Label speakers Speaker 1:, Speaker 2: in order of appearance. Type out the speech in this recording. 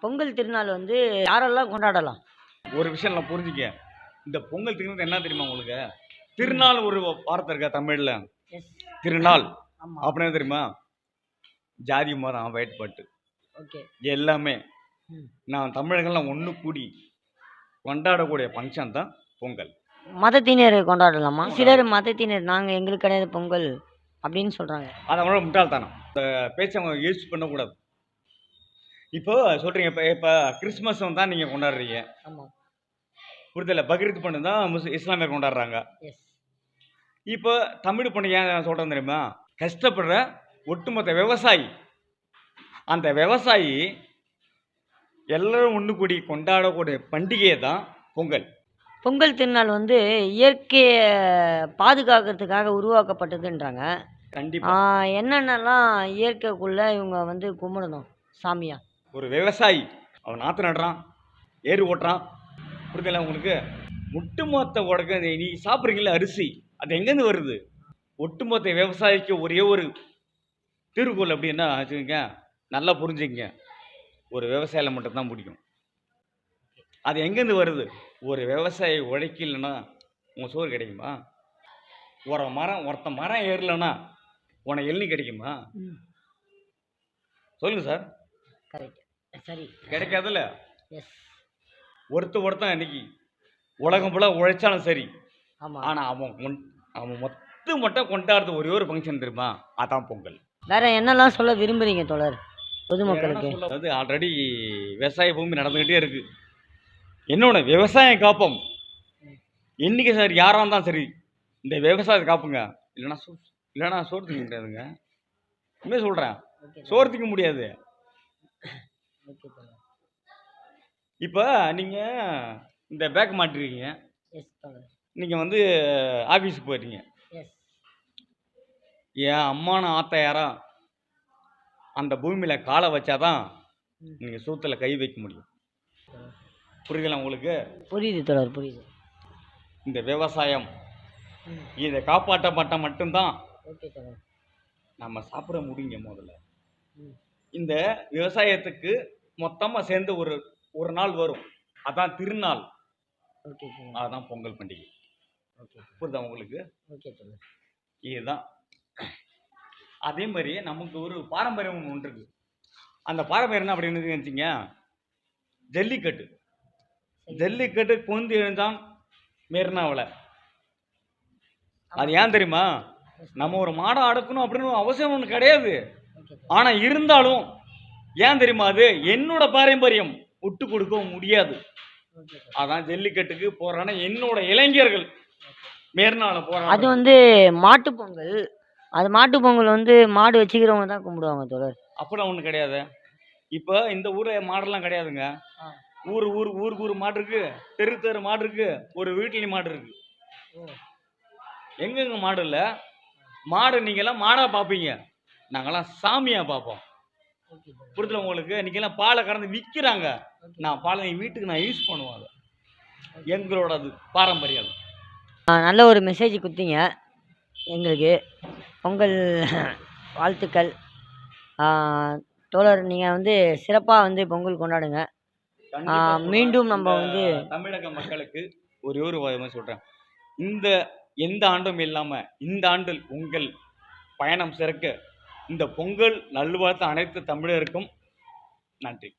Speaker 1: பொங்கல் திருநாள் வந்து யாரெல்லாம் கொண்டாடலாம்?
Speaker 2: ஒரு விஷயம் நான் புரிஞ்சுக்க. இந்த பொங்கல் திருநாள் என்ன தெரியுமா உங்களுக்கு?
Speaker 1: ம்.
Speaker 2: திருநாள் ஒரு வார்த்தை இருக்கா தமிழ்ல?
Speaker 1: எஸ்.
Speaker 2: திருநாள்
Speaker 1: ஆமா.
Speaker 2: அப்படின்னா தெரியுமா? ஜாதி மரம் வேட்பாட்டு
Speaker 1: ஓகே.
Speaker 2: எல்லாமே
Speaker 1: ம்.
Speaker 2: நான் தமிழர்கள்லாம் ஒன்று கூடி கொண்டாடக்கூடிய ஃபங்க்ஷன் தான் பொங்கல்.
Speaker 1: மதத்தினர் கொண்டாடலாமா? சிலர்
Speaker 2: கொண்டாடலாம்.
Speaker 1: மதத்தினர் நாங்க எங்களுக்கு கிடையாது பொங்கல் அப்படின்னு சொல்றாங்க.
Speaker 2: அதை விட முட்டாள்தனம். இந்த பேச்சை அவங்க யூஸ் பண்ணக்கூடாது. இப்போ சொல்றீங்க, இப்போ இப்போ கிறிஸ்மஸ் தான் நீங்கள் கொண்டாடுறீங்க.
Speaker 1: ஆமா.
Speaker 2: புரிதல பக்ரீத் பண்ணு தான் இஸ்லாமியர் கொண்டாடுறாங்க.
Speaker 1: எஸ்.
Speaker 2: இப்போ தமிழ் பண்டிகை ஏன் சொல்கிறேன் தெரியுமா? கஷ்டப்படுற ஒட்டுமொத்த விவசாயி, அந்த விவசாயி எல்லாரும் ஒன்று கூடி கொண்டாடக்கூடிய பண்டிகை தான் பொங்கல்.
Speaker 1: பொங்கல் திருநாள் வந்து இயற்கைய பாதுகாக்கிறதுக்காக உருவாக்கப்பட்டதுன்றாங்க.
Speaker 2: கண்டிப்பா.
Speaker 1: என்னென்னலாம் இயற்கைக்குள்ள இவங்க வந்து கும்பிடணும் சாமியா?
Speaker 2: ஒரு விவசாயி அவன் நாற்று நடுறான், ஏறு ஓட்டுறான், புரிதல உங்களுக்கு? ஒட்டுமொத்த உடக்க நீ சாப்பிட்றீங்களா அரிசி, அது எங்கேருந்து வருது? ஒட்டுமொத்த விவசாயிக்கு ஒரே ஒரு திருக்குறள் அப்படின்னா வச்சுக்கோங்க, நல்லா புரிஞ்சுக்கங்க. ஒரு விவசாயில மட்டும்தான் பிடிக்கும். அது எங்கேருந்து வருது? ஒரு விவசாயி உழைக்கலைன்னா உங்கள் சோறு கிடைக்குமா? ஒருத்த மரம் ஏறலைன்னா உனக்கு எள்ளி கிடைக்குமா? சொல்லுங்க சார்.
Speaker 1: கரெக்ட். சரி.
Speaker 2: கிடைக்காதுல்ல.
Speaker 1: எஸ்.
Speaker 2: ஒருத்தன் இன்னைக்கு உலகம் ஃபுல்லாக உழைச்சாலும் சரி,
Speaker 1: ஆமா.
Speaker 2: ஆனால் அவன் மட்டும் கொண்டாடுறது ஒரே ஒரு ஃபங்க்ஷன் தெரியுமா? அதான் பொங்கல்.
Speaker 1: வேற என்னெல்லாம் சொல்ல விரும்புறீங்க தோழர் பொதுமக்களுக்கு?
Speaker 2: அதாவது ஆல்ரெடி விவசாய பூமி நடந்துக்கிட்டே இருக்கு. என்னோட விவசாயம் காப்போம். என்னைக்கு சார் யாராக இருந்தாலும் சரி இந்த விவசாயத்தை காப்புங்க. இல்லைன்னா சோறு திங்க முடியாதுங்க. உண்மையை சொல்கிறேன், சோறு திங்க முடியாது. இப்போ நீங்கள் இந்த பேக் மாட்டிருக்கீங்க, நீங்கள் வந்து ஆஃபீஸுக்கு போயிட்டீங்க. என் அம்மான ஆத்தா யாரா அந்த பூமியில் காலை வச்சாதான் நீங்கள் சூத்தில் கை வைக்க முடியும். புரியுதுங்களா உங்களுக்கு?
Speaker 1: புரியுது தோழர், புரியுது.
Speaker 2: இந்த விவசாயம் இதை காப்பாற்றப்பட்ட மட்டும்தான் நம்ம சாப்பிட முடியுங்க. முதல்ல இந்த விவசாயத்துக்கு மொத்தமாக சேர்ந்து ஒரு நாள் வரும், அதான் திருநாள். அதுதான் பொங்கல் பண்டிகை. புரியுதா உங்களுக்கு? இதுதான். அதே மாதிரி நமக்கு ஒரு பாரம்பரியம் ஒன்று இருக்கு. அந்த பாரம்பரியம் என்ன அப்படின்னு நினைச்சிங்க? ஜல்லிக்கட்டு. ஜல்லிக்கட்டு கொந்து எழுந்தான் மெரினாவில். அது ஏன் தெரியுமா? நம்ம ஒரு மாடை அடக்கணும் அப்படின்னு அவசியம் ஒன்று கிடையாது. ஆனால் இருந்தாலும் ஏன் தெரியுமா? அது என்னோட பாரம்பரியம், விட்டு கொடுக்க முடியாது. அதான் ஜல்லிக்கட்டுக்கு போறான என்னோட இளைஞர்கள் மெரினாவில் போறாங்க.
Speaker 1: அது வந்து மாட்டு பொங்கல். அது மாட்டு பொங்கல் வந்து மாடு வச்சுக்கிறவங்க தான் கும்பிடுவாங்க தோழர்.
Speaker 2: அப்படிலாம் ஒன்றும் கிடையாது. இப்போ இந்த ஊர் மாடெல்லாம் கிடையாதுங்க. ஊருக்கு மாடு இருக்கு, தெரு மாடு இருக்கு, ஒரு வீட்லேயும் மாடு இருக்கு. எங்கெங்க மாடு இல்லை? மாடு நீங்கெல்லாம் மாடா பார்ப்பீங்க, நாங்கெல்லாம் சாமியா பார்ப்போம். புரியுதுல உங்களுக்கு? நீங்கெல்லாம் பாலை கறந்து விற்கிறாங்க, நான் பாலை வீட்டுக்கு நான் யூஸ் பண்ணுவேன். அது எங்களோட அது பாரம்பரியம்.
Speaker 1: நல்ல ஒரு மெசேஜ் கொடுத்தீங்க எங்களுக்கு. பொங்கல் வாழ்த்துக்கள் தோழர். நீங்கள் வந்து சிறப்பாக வந்து பொங்கல் கொண்டாடுங்க. மீண்டும் நம்ம வந்து
Speaker 2: தமிழக மக்களுக்கு ஒரே ஒரு வாயமாக சொல்கிறேன், இந்த எந்த ஆண்டும் இல்லாமல் இந்த ஆண்டில் உங்கள் பயணம் சிறக்க இந்த பொங்கல் நல்வாழ்த்து அனைத்து தமிழருக்கும் நன்றி.